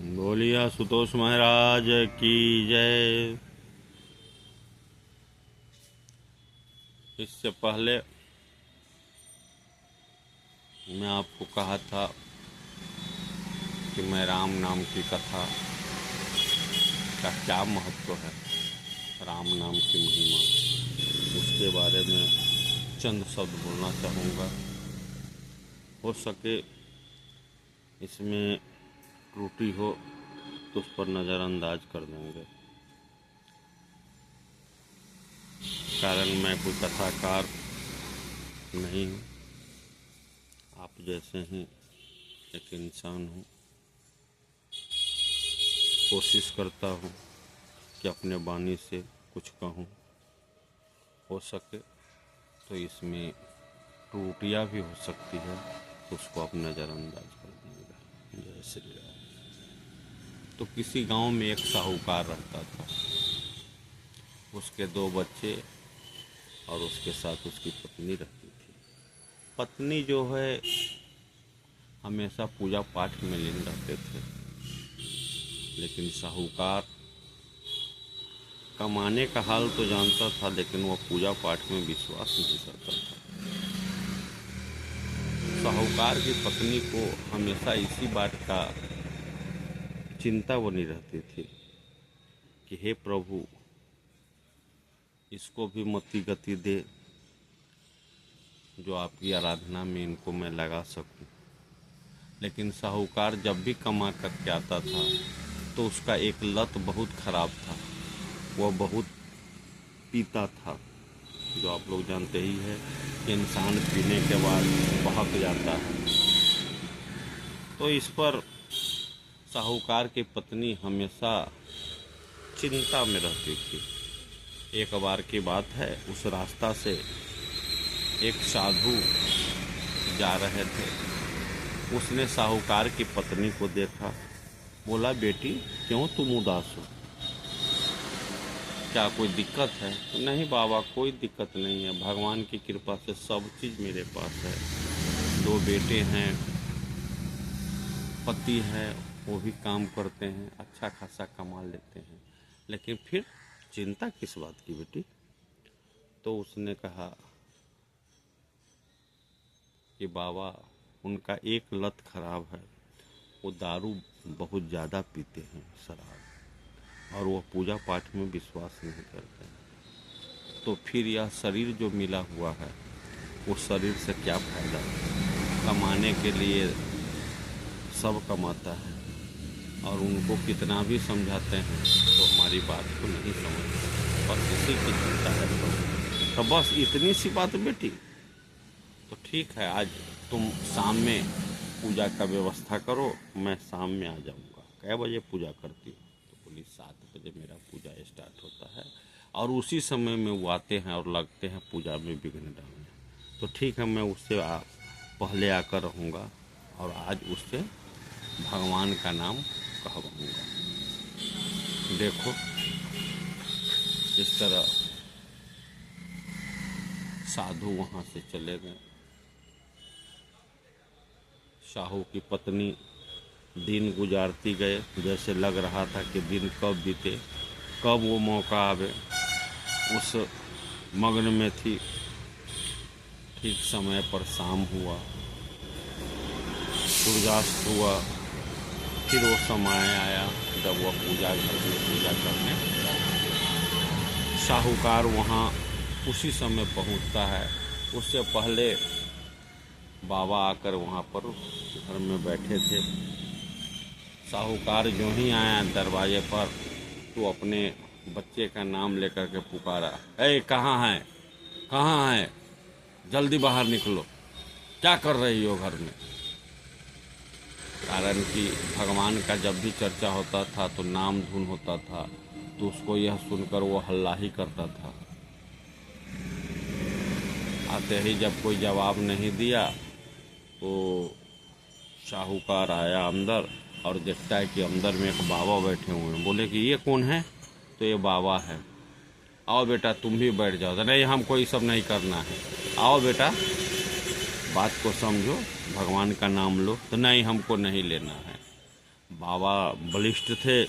बोलिए सुतोष महाराज की जय। इससे पहले मैं आपको कहा था कि मैं राम नाम की कथा का क्या महत्व है, राम नाम की महिमा, उसके बारे में चंद शब्द बोलना चाहूँगा। हो सके इसमें त्रुटि हो तो उस पर नज़रअंदाज कर देंगे, कारण मैं कोई कथाकार नहीं हूँ, आप जैसे ही एक इंसान हूँ। कोशिश करता हूँ कि अपने वाणी से कुछ कहूँ, हो सके तो इसमें त्रुटियाँ भी हो सकती है, उसको आप नज़रअंदाज कर देंगे। जय श्री राम। तो किसी गांव में एक साहूकार रहता था, उसके 2 बच्चे और उसके साथ उसकी पत्नी रहती थी। पत्नी जो है हमेशा पूजा पाठ में लीन रहते थे, लेकिन साहूकार कमाने का हाल तो जानता था, लेकिन वह पूजा पाठ में विश्वास नहीं करता था। साहूकार की पत्नी को हमेशा इसी बात का चिंता बनी रहती थी कि हे प्रभु, इसको भी मति गति दे जो आपकी आराधना में इनको मैं लगा सकूं। लेकिन साहूकार जब भी कमा करके आता था तो उसका एक लत बहुत खराब था, वह बहुत पीता था। जो आप लोग जानते ही है कि इंसान पीने के बाद बहक जाता है। तो इस पर साहूकार की पत्नी हमेशा चिंता में रहती थी। एक बार की बात है, उस रास्ता से एक साधु जा रहे थे। उसने साहूकार की पत्नी को देखा, बोला, बेटी क्यों तुम उदास हो, क्या कोई दिक्कत है? नहीं बाबा, कोई दिक्कत नहीं है, भगवान की कृपा से सब चीज़ मेरे पास है। 2 बेटे हैं, पति है, वो भी काम करते हैं, अच्छा खासा कमा लेते हैं, लेकिन फिर चिंता किस बात की बेटी? तो उसने कहा कि बाबा, उनका एक लत खराब है, वो दारू बहुत ज़्यादा पीते हैं, शराब, और वो पूजा पाठ में विश्वास नहीं करते हैं। तो फिर यह शरीर जो मिला हुआ है, उस शरीर से क्या फ़ायदा? कमाने के लिए सब कमाता है, और उनको कितना भी समझाते हैं तो हमारी बात को नहीं समझते, बस इसी की चिंता है। तो बस इतनी सी बात बेटी। तो ठीक है, आज तुम शाम में पूजा का व्यवस्था करो, मैं शाम में आ जाऊंगा। कै बजे पूजा करती हो? तो बोली 7 बजे मेरा पूजा स्टार्ट होता है, और उसी समय में वो आते हैं और लगते हैं पूजा में विघ्न डालने। तो ठीक है, मैं उससे पहले आकर रहूँगा, और आज उससे भगवान का नाम कहवाऊँगा। देखो, इस तरह साधु वहाँ से चले गए। साहू की पत्नी दिन गुजारती गए, जैसे लग रहा था कि दिन कब बीते, कब वो मौका आवे, उस मग्न में थी। ठीक समय पर शाम हुआ, सूर्यास्त हुआ, फिर वो समय आया जब वह पूजा घर में पूजा करने लगा। साहूकार वहाँ उसी समय पहुँचता है। उससे पहले बाबा आकर वहाँ पर घर में बैठे थे। साहूकार जो ही आया दरवाजे पर, तो अपने बच्चे का नाम लेकर के पुकारा, ए कहाँ है, कहाँ है, जल्दी बाहर निकलो, क्या कर रही हो घर में? कारण कि भगवान का जब भी चर्चा होता था तो नाम धुन होता था, तो उसको यह सुनकर वो हल्ला ही करता था। आते ही जब कोई जवाब नहीं दिया तो साहूकार आया अंदर और देखता है कि अंदर में एक बाबा बैठे हुए हैं। बोले कि ये कौन है? तो ये बाबा है। आओ बेटा तुम भी बैठ जाओ। तो नहीं, हमको ये सब नहीं करना है, आओ बेटा बात को समझो, भगवान का नाम लो। तो नहीं, हमको नहीं लेना है। बाबा बलिष्ठ थे।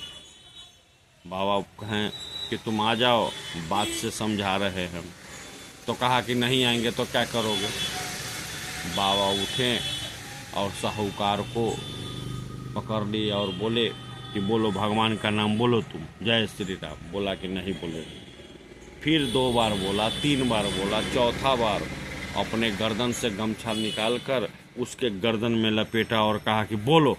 बाबा कहें कि तुम आ जाओ, बात से समझा रहे हैं। तो कहा कि नहीं आएंगे तो क्या करोगे। बाबा उठे और साहूकार को पकड़ लिए और बोले कि बोलो भगवान का नाम बोलो तुम, जय श्री राम। बोला कि नहीं बोलेंगे। फिर 2 बार बोला, 3 बार बोला, चौथा बार अपने गर्दन से गमछा निकालकर उसके गर्दन में लपेटा और कहा कि बोलो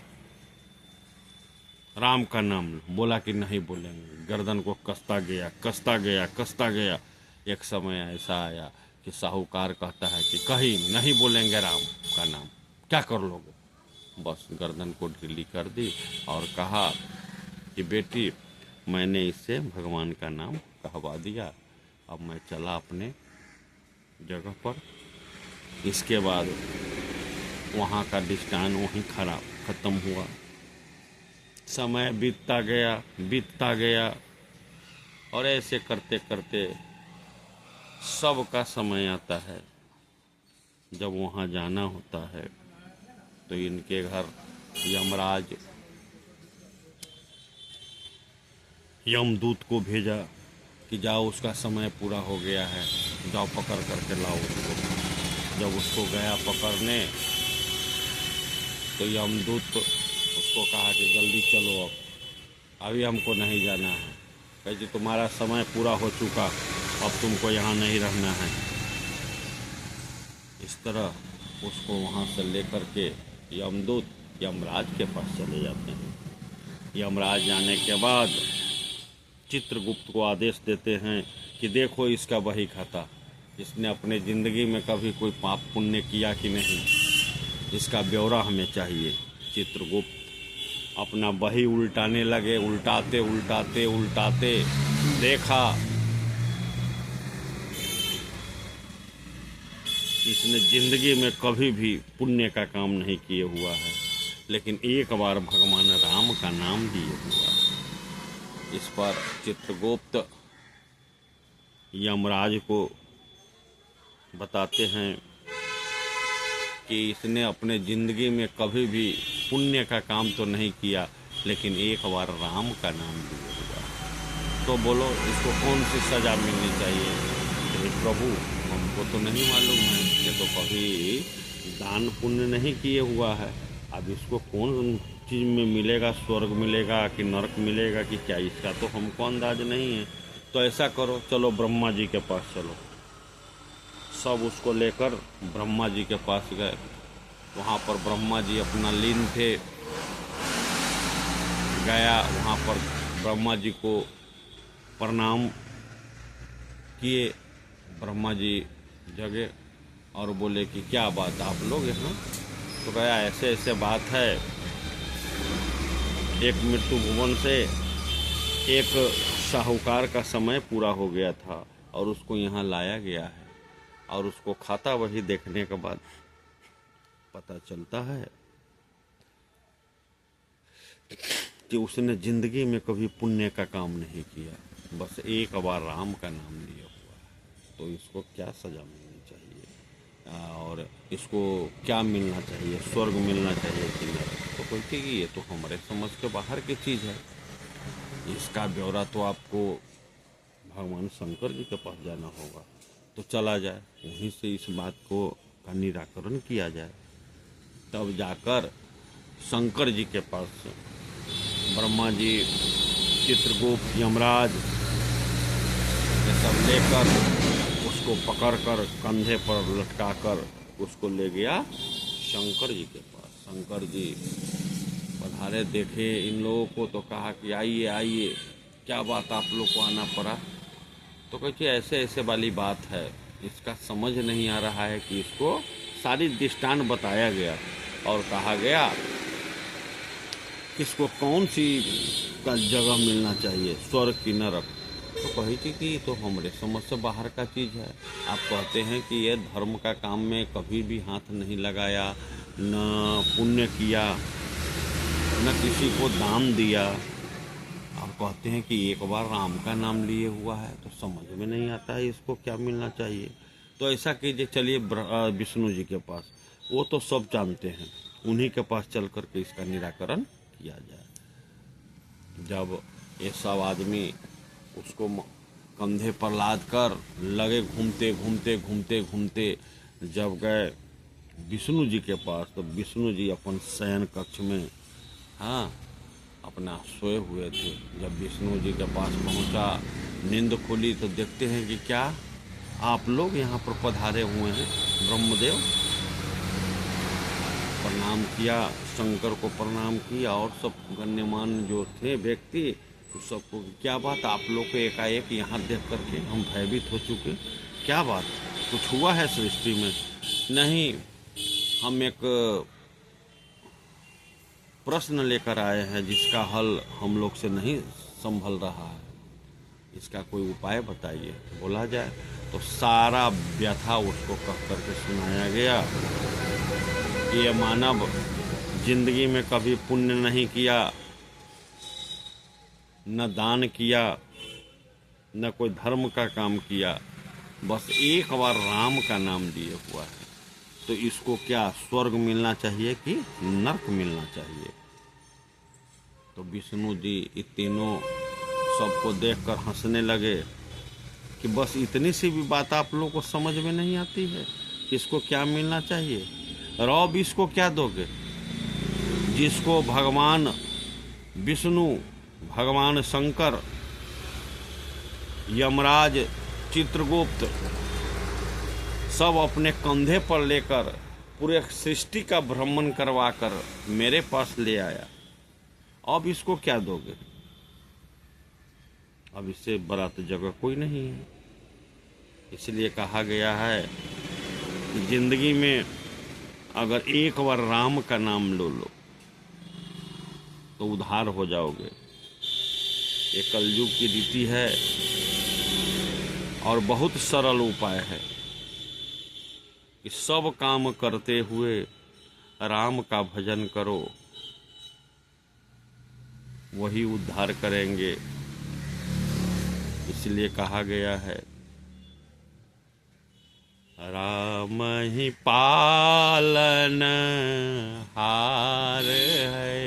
राम का नाम। बोला कि नहीं बोलेंगे। गर्दन को कसता गया, कसता गया, कसता गया। एक समय ऐसा आया कि साहूकार कहता है कि कहीं नहीं बोलेंगे राम का नाम, क्या कर लोगे। बस गर्दन को ढीली कर दी और कहा कि बेटी मैंने इससे भगवान का नाम कहवा दिया, अब मैं चला अपने जगह पर। इसके बाद वहाँ का दृष्टान वहीं खत्म हुआ। समय बीतता गया और ऐसे करते करते सबका समय आता है जब वहाँ जाना होता है। तो इनके घर यमराज यमदूत को भेजा कि जाओ उसका समय पूरा हो गया है, जाओ पकड़ करके लाओ उसको। जब उसको गया पकड़ने तो यमदूत उसको कहा कि जल्दी चलो, अब अभी हमको नहीं जाना है। कहे कि तुम्हारा समय पूरा हो चुका, अब तुमको यहाँ नहीं रहना है। इस तरह उसको वहाँ से लेकर के यमदूत यमराज के पास चले जाते हैं। यमराज जाने के बाद चित्रगुप्त को आदेश देते हैं कि देखो इसका बही खाता, इसने अपने ज़िंदगी में कभी कोई पाप पुण्य किया कि नहीं, इसका ब्यौरा हमें चाहिए। चित्रगुप्त अपना बही उल्टाने लगे, उल्टाते उल्टाते उल्टाते देखा इसने ज़िंदगी में कभी भी पुण्य का काम नहीं किए हुआ है, लेकिन एक बार भगवान राम का नाम लिए हुआ है। इस पर चित्रगुप्त यमराज को बताते हैं कि इसने अपने ज़िंदगी में कभी भी पुण्य का काम तो नहीं किया, लेकिन एक बार राम का नाम लिया हुआ। तो बोलो इसको कौन सी सज़ा मिलनी चाहिए। तो प्रभु हमको तो नहीं मालूम है, ये तो कभी दान पुण्य नहीं किए हुआ है, अब इसको कौन चीज़ में मिलेगा, स्वर्ग मिलेगा कि नरक मिलेगा कि क्या, इसका तो हमको अंदाज नहीं है। तो ऐसा करो, चलो ब्रह्मा जी के पास चलो। सब उसको लेकर ब्रह्मा जी के पास गए। वहाँ पर ब्रह्मा जी अपना लीन थे। गया वहाँ पर ब्रह्मा जी को प्रणाम किए। ब्रह्मा जी जगे और बोले कि क्या बात आप लोग यहाँ। तो गया ऐसे ऐसे बात है, एक मृत्यु भुवन से एक साहूकार का समय पूरा हो गया था और उसको यहाँ लाया गया है, और उसको खाता वही देखने के बाद पता चलता है कि उसने जिंदगी में कभी पुण्य का काम नहीं किया, बस एक बार राम का नाम लिया हुआ है। तो इसको क्या सज़ा मिलनी चाहिए और इसको क्या मिलना चाहिए, स्वर्ग मिलना चाहिए कि नरक। तो कहते कि ये तो हमारे समझ के बाहर की चीज़ है, इसका ब्यौरा तो आपको भगवान शंकर जी के पास जाना होगा। तो चला जाए, वहीं से इस बात को का निराकरण किया जाए। तब जाकर शंकर जी के पास ब्रह्मा जी, चित्रगुप्त, यमराज ये सब लेकर उसको पकड़कर कंधे पर लटकाकर उसको ले गया शंकर जी के पास। शंकर जी पधारे, देखे इन लोगों को तो कहा कि आइए आइए, क्या बात आप लोग को आना पड़ा। तो कहते ऐसे ऐसे वाली बात है, इसका समझ नहीं आ रहा है कि इसको सारी दृष्टांत बताया गया और कहा गया किसको कौन सी का जगह मिलना चाहिए, स्वर्ग की नरक। तो कही थी कि तो हमारे समझ से बाहर का चीज़ है। आप कहते हैं कि ये धर्म का काम में कभी भी हाथ नहीं लगाया, न पुण्य किया, न किसी को दान दिया, आप कहते हैं कि एक बार राम का नाम लिए हुआ है, तो समझ में नहीं आता है इसको क्या मिलना चाहिए। तो ऐसा कीजिए, चलिए विष्णु जी के पास, वो तो सब जानते हैं, उन्हीं के पास चल करके इसका निराकरण किया जाए। जब ये सब आदमी उसको कंधे पर लाद कर लगे घूमते घूमते घूमते घूमते जब गए विष्णु जी के पास, तो विष्णु जी अपन शयन कक्ष में हाँ अपना सोए हुए थे। जब विष्णु जी के पास पहुंचा, नींद खुली तो देखते हैं कि क्या आप लोग यहाँ पर पधारे हुए हैं। ब्रह्मदेव प्रणाम किया, शंकर को प्रणाम किया और सब गण्यमान जो थे व्यक्ति उस सबको, क्या बात आप लोग को एकाएक यहाँ देख करके हम भयभीत हो चुके, क्या बात, कुछ हुआ है सृष्टि में? नहीं, हम एक प्रश्न लेकर आए हैं जिसका हल हम लोग से नहीं संभल रहा है, इसका कोई उपाय बताइए। बोला जाए तो सारा व्यथा उसको कह करके सुनाया गया कि ये मानव जिंदगी में कभी पुण्य नहीं किया, न दान किया, न कोई धर्म का काम किया, बस एक बार राम का नाम लिए हुआ है, तो इसको क्या स्वर्ग मिलना चाहिए कि नरक मिलना चाहिए? तो विष्णु जी ये तीनों सबको देखकर हंसने लगे कि बस इतनी सी भी बात आप लोगों को समझ में नहीं आती है कि इसको क्या मिलना चाहिए? रौब इसको क्या दोगे जिसको भगवान विष्णु, भगवान शंकर, यमराज, चित्रगुप्त सब अपने कंधे पर लेकर पूरे सृष्टि का भ्रमण करवाकर मेरे पास ले आया, अब इसको क्या दोगे? अब इससे बड़ा तो जगह कोई नहीं है। इसलिए कहा गया है कि जिंदगी में अगर एक बार राम का नाम लो तो उद्धार हो जाओगे। ये कलयुग की रीति है और बहुत सरल उपाय है कि सब काम करते हुए राम का भजन करो, वही उद्धार करेंगे। इसलिए कहा गया है राम ही पालन हार है,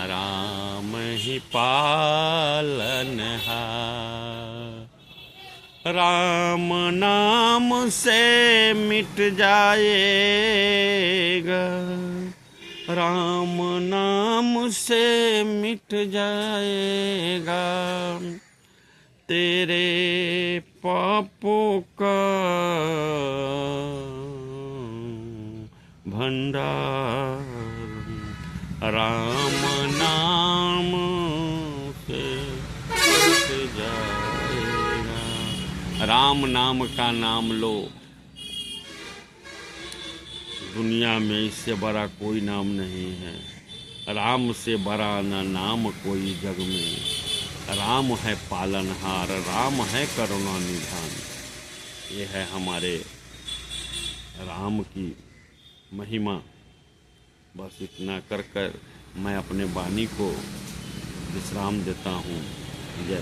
राम ही पालन हार, राम नाम से मिट जाएगा, राम नाम से मिट जाएगा तेरे पापों का भंडार, राम नाम से मिट जाएगा। राम नाम का नाम लो, दुनिया में इससे बड़ा कोई नाम नहीं है। राम से बड़ा न नाम कोई जग में, राम है पालनहार, राम है करुणा निधान। ये है हमारे राम की महिमा। बस इतना कर कर मैं अपने वाणी को विश्राम देता हूँ। जय